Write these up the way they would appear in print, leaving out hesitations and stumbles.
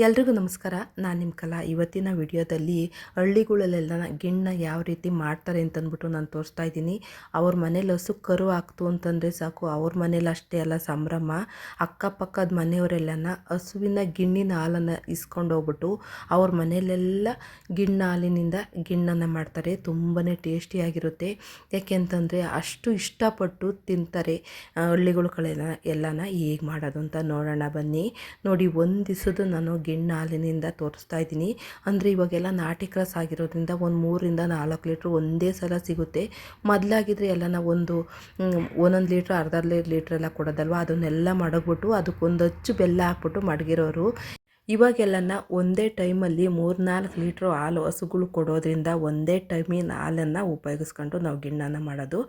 ಎಲ್ರಿಗೂ ನಮಸ್ಕಾರ. ನಾನು ನಿಮ್ಮ ಕಲಾ. ಇವತ್ತಿನ ವಿಡಿಯೋದಲ್ಲಿ ಹಳ್ಳಿಗಳಲ್ಲೆಲ್ಲ ಗಿಣ್ಣು ಯಾವ ರೀತಿ ಮಾಡ್ತಾರೆ ಅಂತಂದ್ಬಿಟ್ಟು ನಾನು ತೋರಿಸ್ತಾ ಇದ್ದೀನಿ. ಅವ್ರ ಮನೇಲಿ ಹಸು ಕರು ಹಾಕ್ತು ಅಂತಂದರೆ ಸಾಕು, ಅವ್ರ ಮನೇಲಿ ಅಷ್ಟೇ ಅಲ್ಲ ಸಂಭ್ರಮ. ಅಕ್ಕಪಕ್ಕದ ಮನೆಯವರೆಲ್ಲನ ಹಸುವಿನ ಗಿಣ್ಣಿನ ಹಾಲನ್ನು ಇಸ್ಕೊಂಡು ಹೋಗ್ಬಿಟ್ಟು ಅವ್ರ ಮನೆಯಲ್ಲೆಲ್ಲ ಗಿಣ್ಣು ಹಾಲಿನಿಂದ ಗಿಣ್ಣನ್ನು ಮಾಡ್ತಾರೆ. ತುಂಬಾ ಟೇಸ್ಟಿಯಾಗಿರುತ್ತೆ. ಯಾಕೆಂತಂದರೆ ಅಷ್ಟು ಇಷ್ಟಪಟ್ಟು ತಿಂತಾರೆ ಹಳ್ಳಿಗಳ ಕಡೆನ ಎಲ್ಲನ. ಹೇಗೆ ಮಾಡೋದು ಅಂತ ನೋಡೋಣ ಬನ್ನಿ. ನೋಡಿ, ಒಂದು ದಿವಸದ್ದು ನಾನು ಗಿಣ್ಣು ಹಾಲಿನಿಂದ ತೋರಿಸ್ತಾ ಇದ್ದೀನಿ. ಅಂದರೆ ಇವಾಗೆಲ್ಲ ನಾಟಿ ಕ್ರಾಸ್ ಆಗಿರೋದ್ರಿಂದ ಒಂದು 3-4 ಲೀಟ್ರ್ ಒಂದೇ ಸಲ ಸಿಗುತ್ತೆ. ಮೊದಲಾಗಿದ್ದರೆ ಎಲ್ಲ ಒಂದೊಂದು ಲೀಟ್ರ್ ಅರ್ಧ ಲೀಟ್ರ್ ಎಲ್ಲ ಕೊಡೋದಲ್ವ, ಅದನ್ನೆಲ್ಲ ಮಡಗ್ಬಿಟ್ಟು ಅದಕ್ಕೊಂದು ಅಚ್ಚು ಬೆಲ್ಲ ಹಾಕ್ಬಿಟ್ಟು ಮಡಗಿರೋರು. ಇವಾಗೆಲ್ಲನ ಒಂದೇ ಟೈಮಲ್ಲಿ 3-4 ಲೀಟ್ರ್ ಹಾಲು ಹಸುಗಳು ಕೊಡೋದ್ರಿಂದ ಒಂದೇ ಟೈಮಿನ ಹಾಲನ್ನು ಉಪಯೋಗಿಸ್ಕೊಂಡು ನಾವು ಗಿಣ್ಣನ್ನು ಮಾಡೋದು.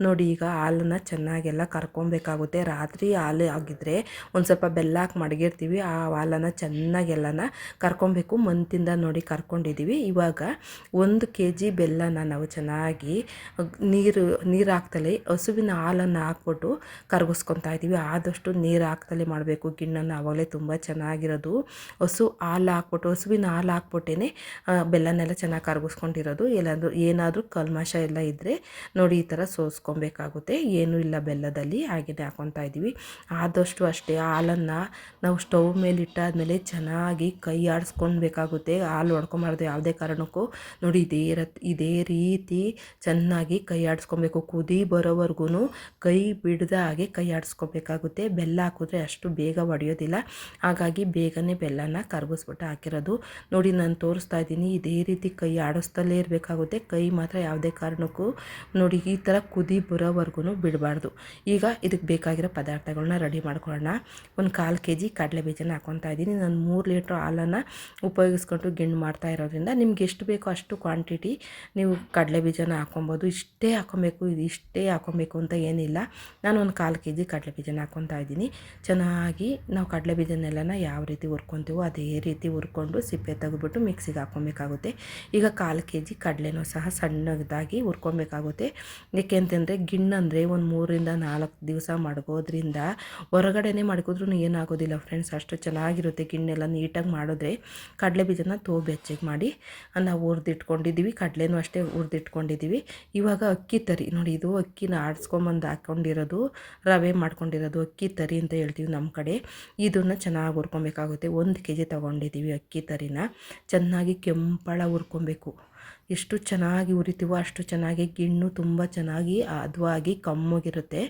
ನೋಡಿ, ಈಗ ಹಾಲನ್ನು ಚೆನ್ನಾಗೆಲ್ಲ ಕರ್ಕೊಬೇಕಾಗುತ್ತೆ. ರಾತ್ರಿ ಹಾಲು ಆಗಿದ್ದರೆ ಒಂದು ಸ್ವಲ್ಪ ಬೆಲ್ಲ ಹಾಕಿ ಮಡಗಿರ್ತೀವಿ, ಆ ಹಾಲನ್ನು ಚೆನ್ನಾಗೆಲ್ಲನ ಕರ್ಕೊಬೇಕು. ಮಂತಿಂದ ನೋಡಿ ಕರ್ಕೊಂಡಿದ್ದೀವಿ. ಇವಾಗ 1 kg ಬೆಲ್ಲನ ನಾವು ಚೆನ್ನಾಗಿ ನೀರು ಹಾಕ್ತಲೇ ಹಸುವಿನ ಹಾಲನ್ನು ಹಾಕ್ಬಿಟ್ಟು ಕರಗಿಸ್ಕೊತಾ ಇದ್ದೀವಿ. ಆದಷ್ಟು ನೀರು ಹಾಕ್ತಲೇ ಮಾಡಬೇಕು ಗಿಣ್ಣನ್ನು, ಆವಾಗಲೇ ತುಂಬ ಚೆನ್ನಾಗಿರೋದು. ಹಸುವಿನ ಹಾಲು ಹಾಕ್ಬಿಟ್ಟೇ ಬೆಲ್ಲನೆಲ್ಲ ಚೆನ್ನಾಗಿ ಕರಗಿಸ್ಕೊಂಡಿರೋದು. ಏನಾದರೂ ಕಲ್ಮಶ ಎಲ್ಲ ಇದ್ದರೆ ನೋಡಿ ಈ ಥರ ಸೋಸ್ಕೊಬೇಕಾಗುತ್ತೆ. ಏನೂ ಇಲ್ಲ ಬೆಲ್ಲದಲ್ಲಿ, ಹಾಗೆಯೇ ಹಾಕ್ಕೊತಾ ಇದ್ದೀವಿ. ಆದಷ್ಟು ಅಷ್ಟೇ ಹಾಲನ್ನು ನಾವು ಸ್ಟವ್ ಮೇಲೆ ಇಟ್ಟಾದಮೇಲೆ ಚೆನ್ನಾಗಿ ಕೈ ಆಡಿಸ್ಕೊಳ್ಬೇಕಾಗುತ್ತೆ. ಹಾಲು ಹೊಡ್ಕೊಂಬಾರ್ದು ಯಾವುದೇ ಕಾರಣಕ್ಕೂ. ನೋಡಿ, ಇದೇ ರೀತಿ ಚೆನ್ನಾಗಿ ಕೈ ಆಡಿಸ್ಕೊಬೇಕು. ಕುದಿ ಬರೋವರೆಗೂ ಕೈ ಬಿಡದ ಹಾಗೆ ಕೈ ಆಡಿಸ್ಕೊಬೇಕಾಗುತ್ತೆ. ಬೆಲ್ಲ ಹಾಕಿದ್ರೆ ಅಷ್ಟು ಬೇಗ ಒಡೆಯೋದಿಲ್ಲ, ಹಾಗಾಗಿ ಬೇಗನೆ ಬೆಲ್ಲನ ಕರಗಿಸ್ಬಿಟ್ಟು ಹಾಕಿರೋದು. ನೋಡಿ, ನಾನು ತೋರಿಸ್ತಾ ಇದ್ದೀನಿ. ಇದೇ ರೀತಿ ಕೈ ಆಡಿಸ್ತಲೇ ಇರಬೇಕಾಗುತ್ತೆ. ಕೈ ಮಾತ್ರ ಯಾವುದೇ ಕಾರಣಕ್ಕೂ ನೋಡಿ ಈ ಥರ ಕುದಿ ಬರೋವರೆಗೂ ಬಿಡಬಾರ್ದು. ಈಗ ಇದಕ್ಕೆ ಬೇಕಾಗಿರೋ ಪದಾರ್ಥಗಳನ್ನ ರೆಡಿ ಮಾಡ್ಕೊಳ್ಳೋಣ. ಒಂದು 1/4 kg ಕಡಲೆಬೀಜನ ಹಾಕ್ಕೊತಾ ಇದ್ದೀನಿ. ನಾನು 3 ಲೀಟ್ರ್ ಹಾಲನ್ನು ಉಪಯೋಗಿಸ್ಕೊಂಡು ಗಿಣ್ಣು ಮಾಡ್ತಾ ಇರೋದ್ರಿಂದ ನಿಮ್ಗೆ ಎಷ್ಟು ಬೇಕೋ ಅಷ್ಟು ಕ್ವಾಂಟಿಟಿ ನೀವು ಕಡಲೆಬೀಜನ ಹಾಕ್ಕೊಬೋದು. ಇಷ್ಟೇ ಹಾಕ್ಕೊಬೇಕು, ಇಷ್ಟೇ ಹಾಕ್ಕೊಬೇಕು ಅಂತ ಏನಿಲ್ಲ. ನಾನು ಒಂದು 1/4 kg ಕಡಲೆಬೀಜನ ಹಾಕ್ಕೊತಾ ಇದ್ದೀನಿ. ಚೆನ್ನಾಗಿ ನಾವು ಕಡಲೆಬೀಜನೆಲ್ಲನ ಯಾವ ರೀತಿ ಹುರ್ಕೊತೀವೋ ಅದೇ ರೀತಿ ಹುರ್ಕೊಂಡು ಸಿಪ್ಪೆ ತೆಗೆದುಬಿಟ್ಟು ಮಿಕ್ಸಿಗೆ ಹಾಕ್ಕೊಬೇಕಾಗುತ್ತೆ. ಈಗ 1/4 kg ಕಡಲೆನೂ ಸಹ ಸಣ್ಣದಾಗಿ ಹುರ್ಕೊಬೇಕಾಗುತ್ತೆ. ಏಕೆಂತಂದರೆ ಗಿಣ್ಣಂದರೆ ಒಂದು 3-4 ದಿವಸ ಮಡಗೋದ್ರಿಂದ ಹೊರಗಡೆನೇ ಮಡಗಿದ್ರೂ ಏನಾಗೋದಿಲ್ಲ ಫ್ರೆಂಡ್ಸ್, ಅಷ್ಟು ಚೆನ್ನಾಗಿರುತ್ತೆ. ಗಿಣ್ಣೆಲ್ಲ ನೀಟಾಗಿ ಮಾಡಿದ್ರೆ ಕಡಲೆಬೀಜನ ಬೆಚ್ಚಗೆ ಮಾಡಿ ನಾವು ಹುರಿದಿಟ್ಕೊಂಡಿದ್ದೀವಿ. ಕಡಲೆನೂ ಅಷ್ಟೇ ಹುರಿದಿಟ್ಕೊಂಡಿದ್ದೀವಿ. ಇವಾಗ ಅಕ್ಕಿ ತರಿ ನೋಡಿ, ಇದು ಅಕ್ಕಿನ ಆಡಿಸ್ಕೊಂಬಂದು ಹಾಕ್ಕೊಂಡಿರೋದು, ರವೆ ಮಾಡ್ಕೊಂಡಿರೋದು ಅಕ್ಕಿ ತರಿ ಅಂತ ಹೇಳ್ತೀವಿ ನಮ್ಮ ಕಡೆ. ಇದನ್ನು ಚೆನ್ನಾಗಿ ಹುರ್ಕೊಬೇಕಾಗುತ್ತೆ. 1 kg ತೊಗೊಂಡಿದ್ದೀವಿ ಅಕ್ಕಿ ತರಿನ. ಚೆನ್ನಾಗಿ ಕೆಂಪಳ ಹುರ್ಕೊಬೇಕು. ಎಷ್ಟು ಚೆನ್ನಾಗಿ ಹುರಿತೀವೋ ಅಷ್ಟು ಚೆನ್ನಾಗಿ ಗಿಣ್ಣು ತುಂಬ ಚೆನ್ನಾಗಿ ಹದವಾಗಿ ಕಮ್ಮಗಿರುತ್ತೆ.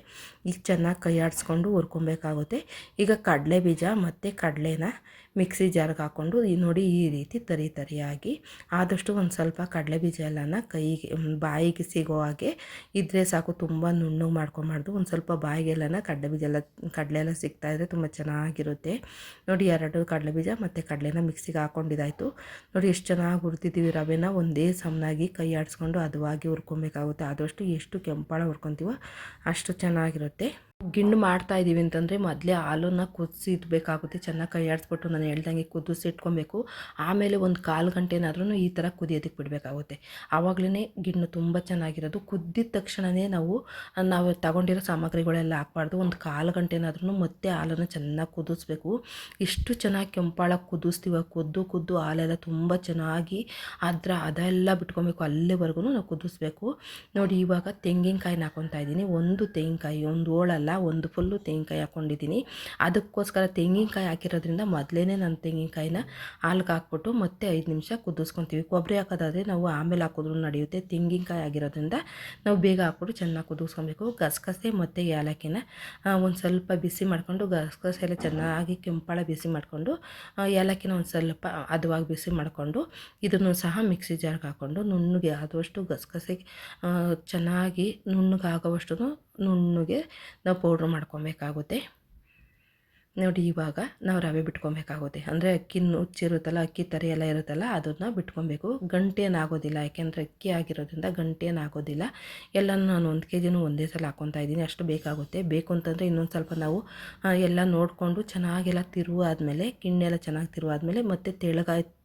ಈಗ ಚೆನ್ನಾಗಿ ಕೈ ಆಡಿಸ್ಕೊಂಡು ಹುರ್ಕೊಬೇಕಾಗುತ್ತೆ. ಈಗ ಕಡಲೆಬೀಜ ಮತ್ತು ಕಡಲೆನ ಮಿಕ್ಸಿ ಜಾರ್ಗೆ ಹಾಕ್ಕೊಂಡು ನೋಡಿ ಈ ರೀತಿ ತರಿಯಾಗಿ, ಆದಷ್ಟು ಒಂದು ಸ್ವಲ್ಪ ಕಡಲೆಬೀಜ ಎಲ್ಲನ ಬಾಯಿಗೆ ಸಿಗೋ ಹಾಗೆ ಇದ್ದರೆ ಸಾಕು. ತುಂಬ ನುಣ್ಣಗೆ ಮಾಡ್ಕೊಬಾರ್ದು. ಒಂದು ಸ್ವಲ್ಪ ಬಾಯಿಗೆಲ್ಲನ ಕಡಲೆ ಎಲ್ಲ ಸಿಗ್ತಾಯಿದ್ರೆ ತುಂಬ ಚೆನ್ನಾಗಿರುತ್ತೆ. ನೋಡಿ, 2 ಕಡಲೆಬೀಜ ಮತ್ತು ಕಡಲೆನ ಮಿಕ್ಸಿಗೆ ಹಾಕ್ಕೊಂಡಿದ್ದಾಯಿತು. ನೋಡಿ ಎಷ್ಟು ಚೆನ್ನಾಗಿ ಹುರಿದಿದ್ದೀವಿ. ರವೆನ ಒಂದೇ ಸಮನಾಗಿ ಕೈ ಆಡಿಸ್ಕೊಂಡು ಹದವಾಗಿ ಹುರ್ಕೊಬೇಕಾಗುತ್ತೆ. ಆದಷ್ಟು ಎಷ್ಟು ಕೆಂಪಳ ಹುರ್ಕೊತೀವೋ ಅಷ್ಟು ಚೆನ್ನಾಗಿರುತ್ತೆ. ಗಿಣ್ಣು ಮಾಡ್ತಾಯಿದ್ದೀವಿ ಅಂತಂದರೆ ಮೊದಲೇ ಹಾಲನ್ನು ಕುದಿಸಿ ಇಡಬೇಕಾಗುತ್ತೆ. ಚೆನ್ನಾಗಿ ಕೈ ಆಡಿಸ್ಬಿಟ್ಟು ನಾನು ಹೇಳ್ದಂಗೆ ಕುದಿಸಿ ಇಟ್ಕೊಬೇಕು. ಆಮೇಲೆ ಒಂದು 1/4 ಗಂಟೆನಾದ್ರೂ ಈ ಥರ ಕುದಿಯೋದಕ್ಕೆ ಬಿಡಬೇಕಾಗುತ್ತೆ. ಆವಾಗಲೇ ಗಿಣ್ಣು ತುಂಬ ಚೆನ್ನಾಗಿರೋದು. ಕುದ್ದಿದ ತಕ್ಷಣವೇ ನಾವು ತಗೊಂಡಿರೋ ಸಾಮಗ್ರಿಗಳೆಲ್ಲ ಹಾಕ್ಬಾರ್ದು. ಒಂದು 1/4 ಗಂಟೆನಾದ್ರೂ ಮತ್ತೆ ಹಾಲನ್ನು ಚೆನ್ನಾಗಿ ಕುದಿಸ್ಬೇಕು. ಇಷ್ಟು ಚೆನ್ನಾಗಿ ಕೆಂಪಾಳ ಕುದಿಸ್ತೀವ, ಕುದ್ದು ಹಾಲೆಲ್ಲ ತುಂಬ ಚೆನ್ನಾಗಿ ಅದೆಲ್ಲ ಬಿಟ್ಕೊಬೇಕು. ಅಲ್ಲಿವರೆಗೂ ನಾವು ಕುದಿಸ್ಬೇಕು. ನೋಡಿ, ಇವಾಗ ತೆಂಗಿನಕಾಯಿನ ಹಾಕ್ಕೊತಾ ಇದ್ದೀನಿ. ಒಂದು ತೆಂಗಿನಕಾಯಿ, ಒಂದು ಹೋಳಲ್ಲ, ಒಂದು ಫುಲ್ಲು ತೆಂಗಿನಕಾಯಿ ಹಾಕ್ಕೊಂಡಿದ್ದೀನಿ. ಅದಕ್ಕೋಸ್ಕರ ತೆಂಗಿನಕಾಯಿ ಹಾಕಿರೋದ್ರಿಂದ ಮೊದಲೇ ನಾನು ತೆಂಗಿನಕಾಯಿನ ಹಾಲ್ಗೆ ಹಾಕ್ಬಿಟ್ಟು ಮತ್ತೆ 5 ನಿಮಿಷ ಕುದಿಸ್ಕೊತೀವಿ. ಕೊಬ್ಬರಿ ಹಾಕೋದಾದರೆ ನಾವು ಆಮೇಲೆ ಹಾಕಿದ್ರೂ ನಡೆಯುತ್ತೆ. ತೆಂಗಿನಕಾಯಿ ಆಗಿರೋದ್ರಿಂದ ನಾವು ಬೇಗ ಹಾಕ್ಬಿಟ್ಟು ಚೆನ್ನಾಗಿ ಕುದಿಸ್ಕೊಬೇಕು. ಗಸಗಸೆ ಮತ್ತು ಏಲಕ್ಕಿನ ಒಂದು ಸ್ವಲ್ಪ ಬಿಸಿ ಮಾಡಿಕೊಂಡು, ಗಸಗಸೆ ಎಲ್ಲ ಚೆನ್ನಾಗಿ ಕೆಂಪಳ ಬಿಸಿ ಮಾಡಿಕೊಂಡು, ಏಲಕ್ಕಿನ ಒಂದು ಸ್ವಲ್ಪ ಹದವಾಗಿ ಬಿಸಿ ಮಾಡಿಕೊಂಡು ಇದನ್ನು ಸಹ ಮಿಕ್ಸಿ ಜಾರ್ಗೆ ಹಾಕ್ಕೊಂಡು ನುಣ್ಣಗೆ ಆದಷ್ಟು ಗಸಗಸೆ ಚೆನ್ನಾಗಿ ನುಣ್ಣಗೆ ಆಗೋವಷ್ಟು ನುಣ್ಣಗೆ ನಾವು ಪೌಡ್ರ್ ಮಾಡ್ಕೊಬೇಕಾಗುತ್ತೆ. ನೋಡಿ, ಇವಾಗ ನಾವು ರವೆ ಬಿಟ್ಕೊಬೇಕಾಗುತ್ತೆ. ಅಂದರೆ ಅಕ್ಕಿ ನುಚ್ಚಿರುತ್ತಲ್ಲ, ಅಕ್ಕಿ ತರಿ ಎಲ್ಲ ಇರುತ್ತಲ್ಲ, ಅದನ್ನು ಬಿಟ್ಕೊಬೇಕು. ಗಂಟೇನಾಗೋದಿಲ್ಲ, ಯಾಕೆಂದರೆ ಅಕ್ಕಿ ಆಗಿರೋದ್ರಿಂದ ಗಂಟೇನಾಗೋದಿಲ್ಲ. ಎಲ್ಲನೂ ನಾನು 1 kgನೂ ಒಂದೇ ಸಲ ಹಾಕ್ಕೊತಾ ಇದ್ದೀನಿ. ಅಷ್ಟು ಬೇಕಾಗುತ್ತೆ. ಬೇಕು ಅಂತಂದರೆ ಇನ್ನೊಂದು ಸ್ವಲ್ಪ ನಾವು ಎಲ್ಲ ನೋಡಿಕೊಂಡು ಚೆನ್ನಾಗೆಲ್ಲ ತಿರುವಾದ್ಮೇಲೆ, ಗಿಣ್ಣೆಲ್ಲ ಚೆನ್ನಾಗಿ ತಿರುವಾದ್ಮೇಲೆ ಮತ್ತೆ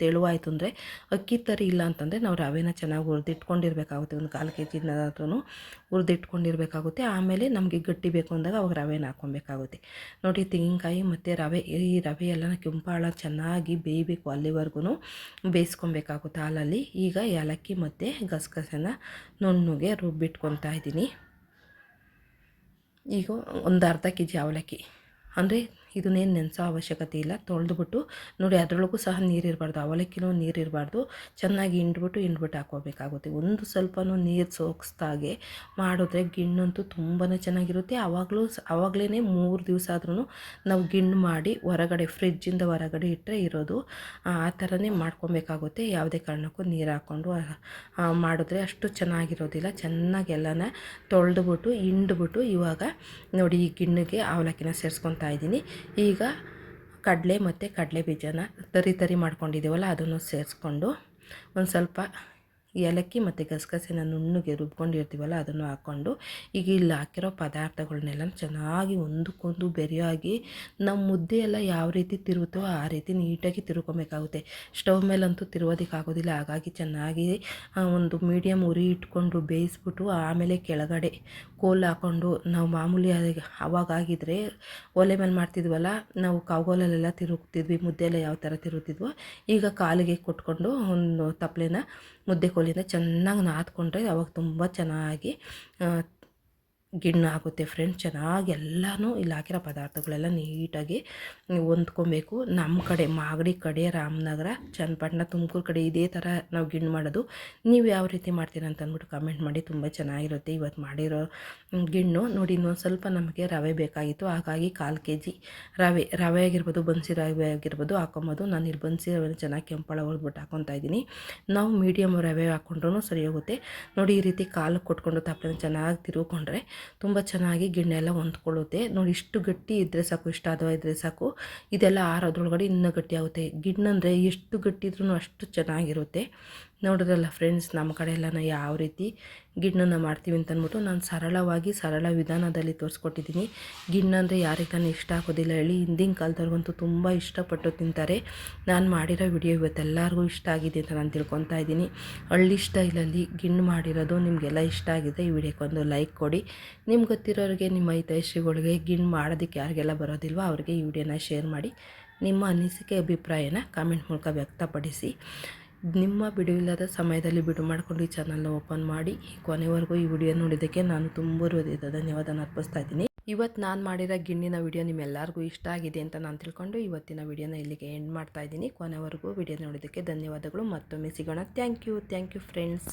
ತೆಳುವಾಯಿತು ಅಂದರೆ, ಅಕ್ಕಿ ತರಿ ಇಲ್ಲ ಅಂತಂದರೆ ನಾವು ರವೆನ ಚೆನ್ನಾಗಿ ಹುರಿದಿಟ್ಕೊಂಡಿರ್ಬೇಕಾಗುತ್ತೆ. ಒಂದು 1/4 kgನಾದ್ರೂ ಹುರಿದಿಟ್ಕೊಂಡಿರ್ಬೇಕಾಗುತ್ತೆ. ಆಮೇಲೆ ನಮಗೆ ಗಟ್ಟಿ ಬೇಕು ಅಂದಾಗ ಅವಾಗ ರವೆನ ಹಾಕ್ಕೊಬೇಕಾಗುತ್ತೆ. ನೋಡಿ, ತೆಂಗಿನಕಾಯಿ ತೆಂಗಿನಕಾಯಿ ಮತ್ತು ರವೆ, ಈ ರವೆ ಎಲ್ಲ ಕೆಂಪಾಳ ಚೆನ್ನಾಗಿ ಬೇಯಬೇಕು, ಅಲ್ಲಿವರೆಗೂ ಬೇಯಿಸ್ಕೊಬೇಕಾಗುತ್ತೆ ಹಾಲಲ್ಲಿ. ಈಗ ಏಲಕ್ಕಿ ಮತ್ತು ಗಸಗಸೆನ ನುಣ್ಣಗೆ ರುಬ್ಬಿಟ್ಕೊತಾ ಇದ್ದೀನಿ. ಈಗ ಒಂದು ಅರ್ಧ ಕೆ.ಜಿ ಅವಲಕ್ಕಿ, ಅಂದರೆ ಇದನ್ನೇನು ನೆನೆಸೋ ಅವಶ್ಯಕತೆ ಇಲ್ಲ. ತೊಳೆದ್ಬಿಟ್ಟು ನೋಡಿ, ಅದರೊಳಗೂ ಸಹ ನೀರಿರಬಾರ್ದು, ಅವಲಕ್ಕಿನೂ ನೀರಿರಬಾರ್ದು. ಚೆನ್ನಾಗಿ ಹಿಂಡ್ಬಿಟ್ಟು ಹಾಕ್ಕೋಬೇಕಾಗುತ್ತೆ. ಒಂದು ಸ್ವಲ್ಪನೂ ನೀರು ಸೋಗಿಸ್ದಾಗೆ ಮಾಡಿದ್ರೆ ಗಿಣ್ಣಂತೂ ತುಂಬಾ ಚೆನ್ನಾಗಿರುತ್ತೆ. ಆವಾಗಲೇ 3 ದಿವಸ ಆದ್ರೂ ನಾವು ಗಿಣ್ಣು ಮಾಡಿ ಹೊರಗಡೆ ಫ್ರಿಜ್ಜಿಂದ ಹೊರಗಡೆ ಇಟ್ಟರೆ ಇರೋದು. ಆ ಥರನೇ ಮಾಡ್ಕೊಬೇಕಾಗುತ್ತೆ. ಯಾವುದೇ ಕಾರಣಕ್ಕೂ ನೀರು ಹಾಕ್ಕೊಂಡು ಮಾಡಿದ್ರೆ ಅಷ್ಟು ಚೆನ್ನಾಗಿರೋದಿಲ್ಲ. ಚೆನ್ನಾಗಿ ಎಲ್ಲನ ತೊಳೆದ್ಬಿಟ್ಟು ಹಿಂಡ್ಬಿಟ್ಟು ಇವಾಗ ನೋಡಿ, ಈ ಗಿಣ್ಣಿಗೆ ಅವಲಕ್ಕಿನ ಸೇರಿಸ್ಕೊತಾ ಇದ್ದೀನಿ. ಈಗ ಕಡಲೆ ಮತ್ತು ಕಡಲೆ ಬೀಜನ ತರಿ ಮಾಡ್ಕೊಂಡಿದ್ದೀವಲ್ಲ, ಅದನ್ನು ಸೇರಿಸ್ಕೊಂಡು ಒಂದು ಸ್ವಲ್ಪ ಏಲಕ್ಕಿ ಮತ್ತು ಗಸಗಸೆನ ನುಣ್ಣಗೆ ರುಬ್ಕೊಂಡಿರ್ತೀವಲ್ಲ ಅದನ್ನು ಹಾಕ್ಕೊಂಡು, ಈಗ ಇಲ್ಲಿ ಹಾಕಿರೋ ಪದಾರ್ಥಗಳನ್ನೆಲ್ಲ ಚೆನ್ನಾಗಿ ಒಂದಕ್ಕೊಂದು ಬೆರೆಯಾಗಿ ನಮ್ಮ ಮುದ್ದೆ ಎಲ್ಲ ಯಾವ ರೀತಿ ತಿರುಗುತ್ತೋ ಆ ರೀತಿ ನೀಟಾಗಿ ತಿರ್ಕೊಬೇಕಾಗುತ್ತೆ. ಸ್ಟವ್ ಮೇಲಂತೂ ತಿರುಗೋದಕ್ಕಾಗೋದಿಲ್ಲ. ಹಾಗಾಗಿ ಚೆನ್ನಾಗಿ ಒಂದು ಮೀಡಿಯಮ್ ಉರಿ ಇಟ್ಕೊಂಡು ಬೇಯಿಸ್ಬಿಟ್ಟು ಆಮೇಲೆ ಕೆಳಗಡೆ ಕೋಲ್ ಹಾಕ್ಕೊಂಡು, ನಾವು ಮಾಮೂಲಿ ಅವಾಗಾಗಿದ್ದರೆ ಒಲೆ ಮೇಲೆ ಮಾಡ್ತಿದ್ವಲ್ಲ, ನಾವು ಕಾವುಗೋಲಲ್ಲೆಲ್ಲ ತಿರುಗ್ತಿದ್ವಿ, ಮುದ್ದೆ ಎಲ್ಲ ಯಾವ ಥರ ತಿರುಗ್ತಿದ್ವೋ, ಈಗ ಕಾಲಿಗೆ ಕೊಟ್ಕೊಂಡು ಒಂದು ತಪ್ಪಲೆನ ಮುದ್ದೆ ಕೋಲಿಂದ ಚೆನ್ನಾಗಿ ನಾದ್ಕೊಂಡ್ರೆ ಅವಾಗ ತುಂಬ ಚೆನ್ನಾಗಿ ಗಿಣ್ಣು ಆಗುತ್ತೆ ಫ್ರೆಂಡ್ಸ್. ಚೆನ್ನಾಗಿ ಎಲ್ಲನೂ ಇಲ್ಲಿ ಹಾಕಿರೋ ಪದಾರ್ಥಗಳೆಲ್ಲ ನೀಟಾಗಿ ಹೊಂದ್ಕೊಬೇಕು. ನಮ್ಮ ಕಡೆ ಮಾಗಡಿ ಕಡೆ, ರಾಮನಗರ, ಚನ್ನಪಟ್ಟಣ, ತುಮಕೂರು ಕಡೆ ಇದೇ ಥರ ನಾವು ಗಿಣ್ಣು ಮಾಡೋದು. ನೀವು ಯಾವ ರೀತಿ ಮಾಡ್ತೀರಾ ಅಂತ ಅಂದ್ಬಿಟ್ಟು ಕಮೆಂಟ್ ಮಾಡಿ. ತುಂಬ ಚೆನ್ನಾಗಿರುತ್ತೆ ಇವತ್ತು ಮಾಡಿರೋ ಗಿಣ್ಣು. ನೋಡಿ, ಇನ್ನೊಂದು ಸ್ವಲ್ಪ ನಮಗೆ ರವೆ ಬೇಕಾಗಿತ್ತು, ಹಾಗಾಗಿ 1/4 ಕೆ.ಜಿ ರವೆ ಆಗಿರ್ಬೋದು, ಬನ್ಸಿ ರವೆ ಆಗಿರ್ಬೋದು ಹಾಕೊಬೋದು. ನಾನು ಇಲ್ಲಿ ಬನ್ಸಿ ರವೆ ಚೆನ್ನಾಗಿ ಕೆಂಪಳ ಹೊಡೆದ್ಬಿಟ್ಟು ಹಾಕ್ಕೊತಾ ಇದ್ದೀನಿ. ನಾವು ಮೀಡಿಯಮ್ ರವೆ ಹಾಕ್ಕೊಂಡ್ರೂ ಸರಿ ಹೋಗುತ್ತೆ. ನೋಡಿ, ಈ ರೀತಿ ಕಾಲು ಕೊಟ್ಕೊಂಡು ತಪ್ಪಲೆನ ಚೆನ್ನಾಗಿ ತಿರುಗಿಕೊಂಡ್ರೆ ತುಂಬ ಚೆನ್ನಾಗಿ ಗಿಣ್ಣೆಲ್ಲ ಹೊಂದ್ಕೊಳ್ಳುತ್ತೆ. ನೋಡಿ, ಇಷ್ಟು ಗಟ್ಟಿ ಇದ್ದರೆ ಸಾಕು, ಇಷ್ಟ ಹದವ ಇದ್ದರೆ ಸಾಕು. ಇದೆಲ್ಲ ಆರೋದ್ರೊಳಗಡೆ ಇನ್ನೂ ಗಟ್ಟಿ ಆಗುತ್ತೆ. ಗಿಣ್ಣಂದರೆ ಎಷ್ಟು ಗಟ್ಟಿ ಇದ್ರೂ ಅಷ್ಟು ಚೆನ್ನಾಗಿರುತ್ತೆ. ನೋಡಿದ್ರಲ್ಲ ಫ್ರೆಂಡ್ಸ್, ನಮ್ಮ ಕಡೆ ಎಲ್ಲ ಯಾವ ರೀತಿ ಗಿಣ್ಣನ್ನು ಮಾಡ್ತೀವಿ ಅಂತ ಅಂದ್ಬಿಟ್ಟು ನಾನು ಸರಳ ವಿಧಾನದಲ್ಲಿ ತೋರಿಸ್ಕೊಟ್ಟಿದ್ದೀನಿ. ಗಿಣ್ಣಂದರೆ ಯಾರಿಗಾನ ಇಷ್ಟ ಆಗೋದಿಲ್ಲ ಹೇಳಿ? ಹಿಂದಿನ ಕಾಲದವ್ರಿಗಂತೂ ತುಂಬ ಇಷ್ಟಪಟ್ಟು ತಿಂತಾರೆ. ನಾನು ಮಾಡಿರೋ ವಿಡಿಯೋ ಇವತ್ತೆಲ್ಲರಿಗೂ ಇಷ್ಟ ಆಗಿದೆ ಅಂತ ನಾನು ತಿಳ್ಕೊತಾ ಇದ್ದೀನಿ. ಹಳ್ಳಿ ಸ್ಟೈಲಲ್ಲಿ ಗಿಣ್ಣು ಮಾಡಿರೋದು ನಿಮಗೆಲ್ಲ ಇಷ್ಟ ಆಗಿದೆ, ಈ ವಿಡಿಯೋಕ್ಕೊಂದು ಲೈಕ್ ಕೊಡಿ. ನಿಮ್ಗೆ ಗೊತ್ತಿರೋರಿಗೆ, ನಿಮ್ಮ ಹಿತೈಷಿಗಳಿಗೆ ಗಿಣ್ಣು ಮಾಡೋದಕ್ಕೆ ಯಾರಿಗೆಲ್ಲ ಬರೋದಿಲ್ವೋ ಅವ್ರಿಗೆ ಈ ವಿಡಿಯೋನ ಶೇರ್ ಮಾಡಿ. ನಿಮ್ಮ ಅನಿಸಿಕೆ ಅಭಿಪ್ರಾಯನ ಕಾಮೆಂಟ್ ಮೂಲಕ ವ್ಯಕ್ತಪಡಿಸಿ. ನಿಮ್ಮ ಬಿಡುವಿಲ್ಲದ ಸಮಯದಲ್ಲಿ ಮಾಡ್ಕೊಂಡು ಈ ಚಾನಲ್ನ ಓಪನ್ ಮಾಡಿ ಕೊನೆವರೆಗೂ ಈ ವಿಡಿಯೋ ನೋಡಿದ್ದಕ್ಕೆ ನಾನು ತುಂಬ ಹೃದಯದ ಧನ್ಯವಾದನ ಅರ್ಪಿಸ್ತಾ ಇದ್ದೀನಿ. ಇವತ್ತು ನಾನು ಮಾಡಿರೋ ಗಿಣ್ಣಿನ ವಿಡಿಯೋ ನಿಮ್ಮೆಲ್ಲರಿಗೂ ಇಷ್ಟ ಆಗಿದೆ ಅಂತ ನಾನು ತಿಳ್ಕೊಂಡು ಇವತ್ತಿನ ವಿಡಿಯೋನ ಇಲ್ಲಿಗೆ ಎಂಡ್ ಮಾಡ್ತಾ ಇದ್ದೀನಿ. ಕೊನೆವರೆಗೂ ವಿಡಿಯೋ ನೋಡಿದ್ದಕ್ಕೆ ಧನ್ಯವಾದಗಳು. ಮತ್ತೊಮ್ಮೆ ಸಿಗೋಣ. Thank you friends.